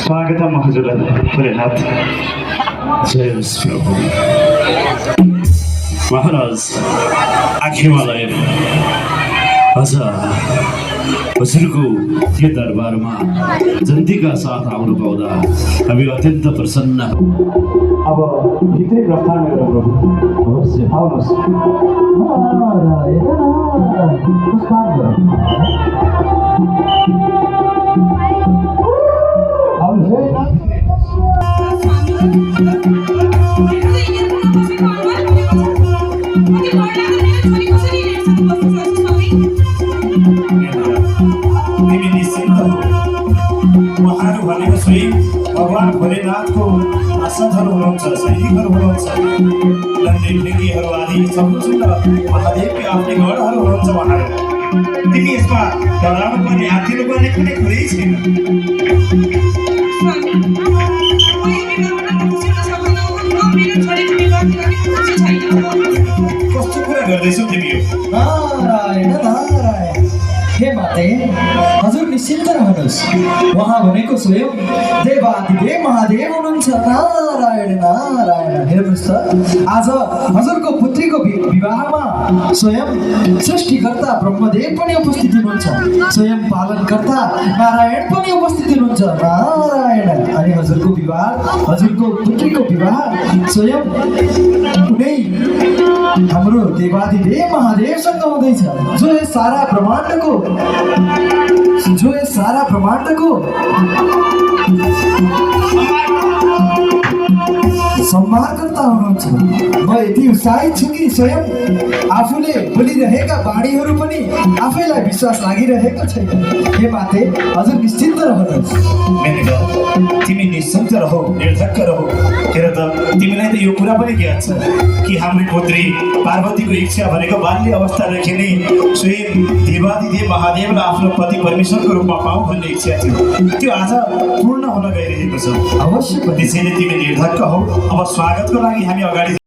स्वागतम हजुरलाई पुरै हात जय होस् प्रभु महाराज आखिमालाई अझ हजुरको यो दरबारमा जन्तीका साथ आउनु पाउँदा हामी अत्यन्त प्रसन्न। अब भित्री प्रस्थान गरौँ प्रभु। अवश्य आउनुहोस्। भगवान भोलेनाथको आसनहरू हुनुहुन्छ, सैनिकहरू हुनुहुन्छ, लिङ्गीहरू आदि सम्पूर्ण महादेवकै आफ्नै गणहरू हुनुहुन्छ। उहाँहरू तिमी यसमा डराउनु पर्ने आत्तिनु पर्ने कुनै कुरै छैन। कस्तो कुरा गर्दैछौ तिमी यो? नारायण नारायण। हे माते, हजुर निश्चिन्त रहनुहोस्। उहाँ भनेको स्वयं देवादिदेव महादेव हुनुहुन्छ। नारायण नारायण। हेर्नुहोस् त, आज हजुरको पुत्रीको विवाहमा स्वयं सृष्टिकर्ता ब्रह्मदेव पनि उपस्थित हुनुहुन्छ, स्वयं पालनकर्ता नारायण पनि उपस्थित हुनुहुन्छ। नारायण। अनि हजुरको विवाह, हजुरको पुत्रीको विवाह स्वयं कुनै हाम्रो देवादिदेव महादेवसँग हुँदैछ, जो यस सारा ब्रह्माण्डको सम्मानकर्ता हुनुहुन्छ। म यति उत्साहित छु कि स्वयं आफूले बोलिरहेका बाणीहरू पनि आफैलाई विश्वास लागिरहेको छैन। हे माते, हजुर निश्चिन्त रहनुहोस्। तिमी निश्चिन्त रहो, निर्धक्क रहो। हेर त, तिमीलाई त यो कुरा पनि ज्ञात छ कि हाम्रो पुत्री पार्वतीको इच्छा भनेको बाल्य अवस्थादेखि नै स्वयं देवादिदेव महादेवलाई आफ्नो पति परमेश्वरको रूपमा पाऊ भन्ने इच्छा थियो। त्यो आज पूर्ण हुन गइरहेको छ। अवश्य। त्यसैले तिमी निर्धक्क हौ। अब स्वागतको लागि हामी अगाडि